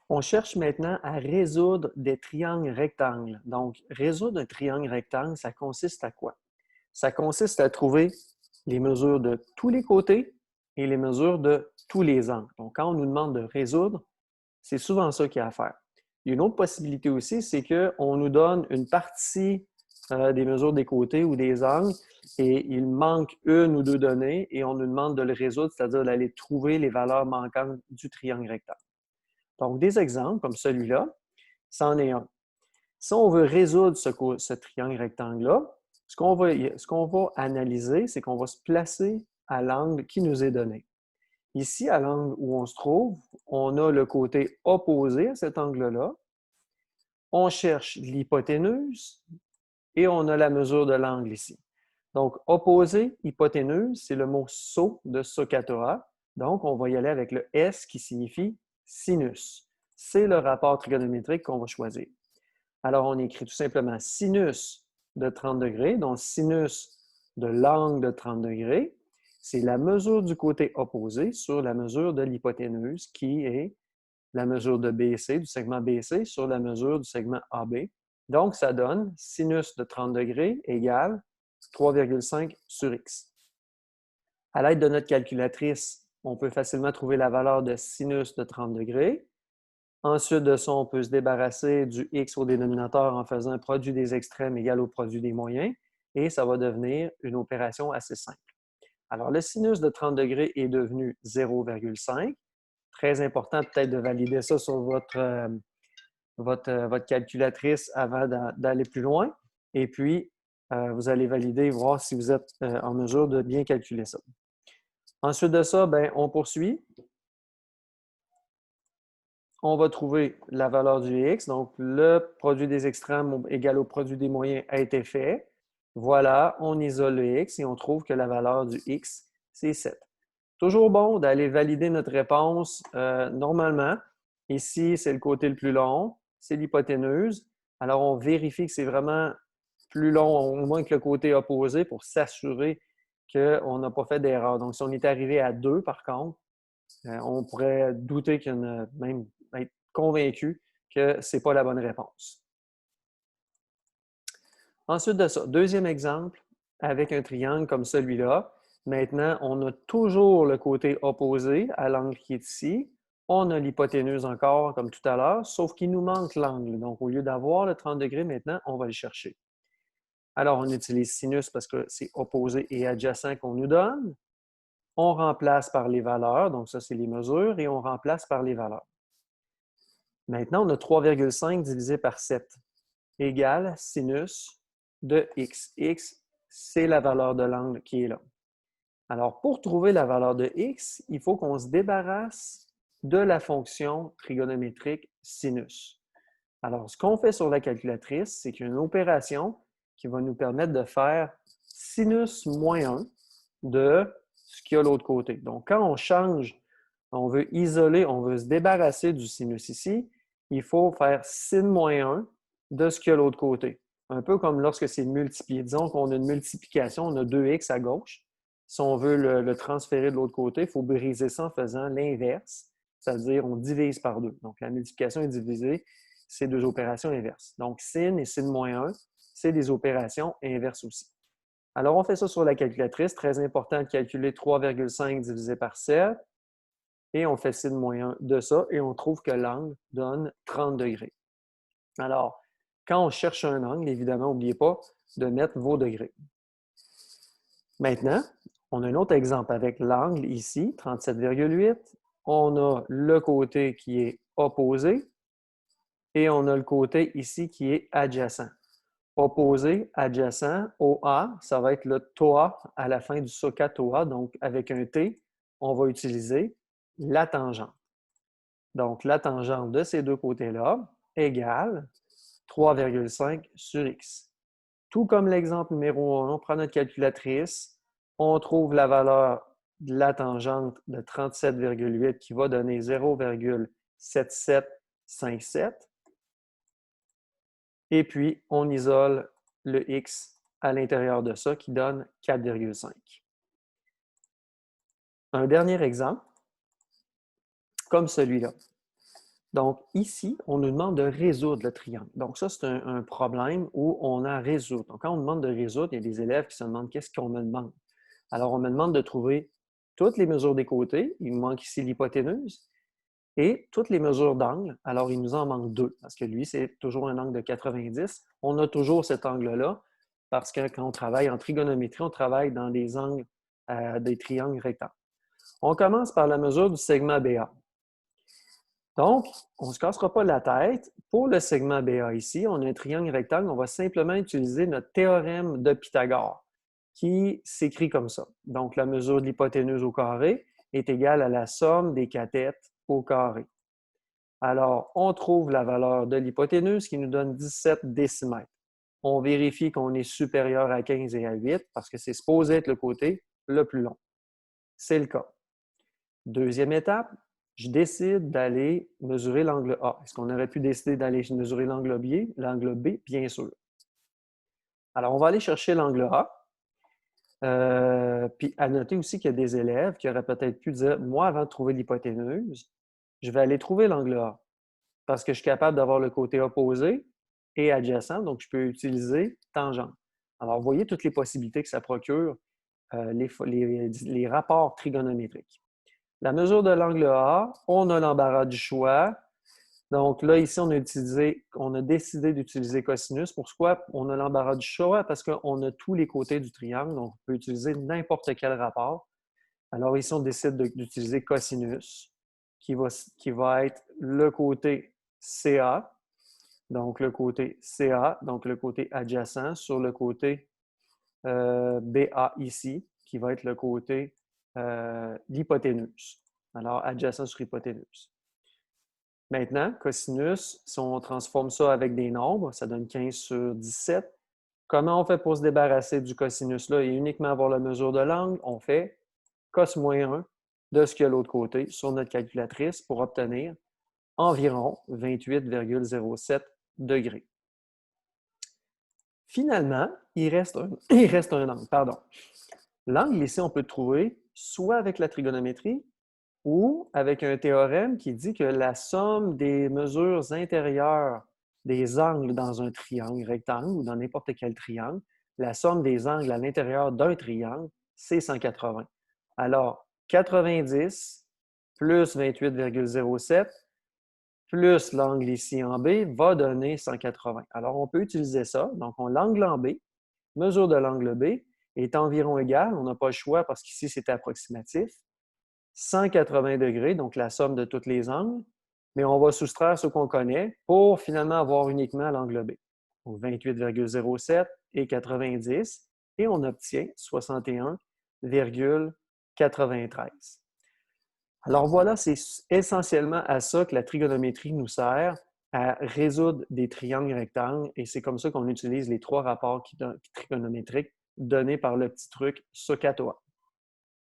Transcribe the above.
On cherche maintenant à résoudre des triangles rectangles. Donc, résoudre un triangle rectangle, ça consiste à quoi? Ça consiste à trouver les mesures de tous les côtés et les mesures de tous les angles. Donc, quand on nous demande de résoudre, c'est souvent ça qu'il y a à faire. Il y a une autre possibilité aussi, c'est qu'on nous donne une partie des mesures des côtés ou des angles et il manque une ou deux données et on nous demande de le résoudre, c'est-à-dire d'aller trouver les valeurs manquantes du triangle rectangle. Donc, des exemples comme celui-là, c'en est un. Si on veut résoudre ce triangle rectangle-là, ce qu'on va analyser, c'est qu'on va se placer à l'angle qui nous est donné. Ici, à l'angle où on se trouve, on a le côté opposé à cet angle-là. On cherche l'hypoténuse et on a la mesure de l'angle ici. Donc, opposé, hypoténuse, c'est le mot SO de SOHCAHTOA. Donc, on va y aller avec le S qui signifie sinus. C'est le rapport trigonométrique qu'on va choisir. Alors, on écrit tout simplement sinus de 30 degrés, donc sinus de l'angle de 30 degrés, c'est la mesure du côté opposé sur la mesure de l'hypoténuse, qui est la mesure de BC, du segment BC, sur la mesure du segment AB. Donc, ça donne sinus de 30 degrés égale 3,5 sur X. À l'aide de notre calculatrice, on peut facilement trouver la valeur de sinus de 30 degrés. Ensuite de ça, on peut se débarrasser du x au dénominateur en faisant un produit des extrêmes égal au produit des moyens et ça va devenir une opération assez simple. Alors, le sinus de 30 degrés est devenu 0,5. Très important peut-être de valider ça sur votre calculatrice avant d'aller plus loin. Et puis, vous allez valider, voir si vous êtes en mesure de bien calculer ça. Ensuite de ça, bien, on poursuit. On va trouver la valeur du x. Donc, le produit des extrêmes égal au produit des moyens a été fait. Voilà, on isole le x et on trouve que la valeur du x, c'est 7. Toujours bon d'aller valider notre réponse normalement. Ici, c'est le côté le plus long, c'est l'hypoténuse. Alors, on vérifie que c'est vraiment plus long, au moins que le côté opposé, pour s'assurer qu'on n'a pas fait d'erreur. Donc, si on est arrivé à 2, par contre, on pourrait douter qu'il y en a, même être convaincu que ce n'est pas la bonne réponse. Ensuite de ça, deuxième exemple, avec un triangle comme celui-là. Maintenant, on a toujours le côté opposé à l'angle qui est ici. On a l'hypoténuse encore, comme tout à l'heure, sauf qu'il nous manque l'angle. Donc, au lieu d'avoir le 30 degrés, maintenant, on va le chercher. Alors, on utilise sinus parce que c'est opposé et adjacent qu'on nous donne. On remplace par les valeurs, donc ça, c'est les mesures, et on remplace par les valeurs. Maintenant, on a 3,5 divisé par 7 égale sinus de x. X, c'est la valeur de l'angle qui est là. Alors, pour trouver la valeur de x, il faut qu'on se débarrasse de la fonction trigonométrique sinus. Alors, ce qu'on fait sur la calculatrice, c'est qu'il y a une opération qui va nous permettre de faire sinus moins 1 de ce qu'il y a de l'autre côté. Donc, quand on change, on veut isoler, on veut se débarrasser du sinus ici, il faut faire sin moins 1 de ce qu'il y a de l'autre côté. Un peu comme lorsque c'est multiplié. Disons qu'on a une multiplication, on a 2x à gauche. Si on veut le transférer de l'autre côté, il faut briser ça en faisant l'inverse, c'est-à-dire on divise par 2. Donc, la multiplication est divisée, c'est deux opérations inverses. Donc, sin et sin moins 1, c'est des opérations inverses aussi. Alors, on fait ça sur la calculatrice. Très important de calculer 3,5 divisé par 7. Et on fait sin moins 1 de ça et on trouve que l'angle donne 30 degrés. Alors, quand on cherche un angle, évidemment, n'oubliez pas de mettre vos degrés. Maintenant, on a un autre exemple avec l'angle ici, 37,8. On a le côté qui est opposé et on a le côté ici qui est adjacent. Opposé, adjacent, OA, ça va être le TOA à la fin du SOHCAHTOA. Donc, avec un T, on va utiliser la tangente. Donc, la tangente de ces deux côtés-là égale 3,5 sur X. Tout comme l'exemple numéro 1, on prend notre calculatrice, on trouve la valeur de la tangente de 37,8 qui va donner 0,7757. Et puis, on isole le X à l'intérieur de ça qui donne 4,5. Un dernier exemple, comme celui-là. Donc, ici, on nous demande de résoudre le triangle. Donc, ça, c'est un problème où on a à résoudre. Donc, quand on demande de résoudre, il y a des élèves qui se demandent qu'est-ce qu'on me demande. Alors, on me demande de trouver toutes les mesures des côtés. Il me manque ici l'hypoténuse et toutes les mesures d'angle. Alors, il nous en manque deux parce que lui, c'est toujours un angle de 90. On a toujours cet angle-là parce que quand on travaille en trigonométrie, on travaille dans des angles, des triangles rectangles. On commence par la mesure du segment BA. Donc, on ne se cassera pas la tête. Pour le segment BA ici, on a un triangle rectangle. On va simplement utiliser notre théorème de Pythagore qui s'écrit comme ça. Donc, la mesure de l'hypoténuse au carré est égale à la somme des cathètes au carré. Alors, on trouve la valeur de l'hypoténuse qui nous donne 17 décimètres. On vérifie qu'on est supérieur à 15 et à 8 parce que c'est supposé être le côté le plus long. C'est le cas. Deuxième étape, je décide d'aller mesurer l'angle A. Est-ce qu'on aurait pu décider d'aller mesurer l'angle B? L'angle B, bien sûr. Alors, on va aller chercher l'angle A. Puis à noter aussi qu'il y a des élèves qui auraient peut-être pu dire, moi, avant de trouver l'hypoténuse, je vais aller trouver l'angle A parce que je suis capable d'avoir le côté opposé et adjacent, donc je peux utiliser tangente. Alors, vous voyez toutes les possibilités que ça procure, les rapports trigonométriques. La mesure de l'angle A, on a l'embarras du choix. Donc là, ici, on a décidé d'utiliser cosinus. Pourquoi on a l'embarras du choix? Parce qu'on a tous les côtés du triangle, donc on peut utiliser n'importe quel rapport. Alors ici, on décide d'utiliser cosinus, qui va être le côté CA, donc le côté CA, donc le côté adjacent sur le côté BA ici, qui va être le côté l'hypoténuse. Alors, adjacent sur hypoténuse. Maintenant, cosinus, si on transforme ça avec des nombres, ça donne 15 sur 17. Comment on fait pour se débarrasser du cosinus-là et uniquement avoir la mesure de l'angle? On fait cos moins 1 de ce qu'il y a de l'autre côté sur notre calculatrice pour obtenir environ 28,07 degrés. Finalement, il reste un angle. Pardon. L'angle, ici, on peut le trouver soit avec la trigonométrie ou avec un théorème qui dit que la somme des mesures intérieures des angles dans un triangle rectangle ou dans n'importe quel triangle, la somme des angles à l'intérieur d'un triangle, c'est 180. Alors, 90 plus 28,07 plus l'angle ici en B va donner 180. Alors, on peut utiliser ça. Donc, l'angle en B, mesure de l'angle B, est environ égale. On n'a pas le choix parce qu'ici, c'est approximatif. 180 degrés, donc la somme de tous les angles, mais on va soustraire ce qu'on connaît pour finalement avoir uniquement l'angle B. Donc 28,07 et 90, et on obtient 61,93. Alors voilà, c'est essentiellement à ça que la trigonométrie nous sert, à résoudre des triangles rectangles, et c'est comme ça qu'on utilise les trois rapports trigonométriques donnés par le petit truc SOHCAHTOA.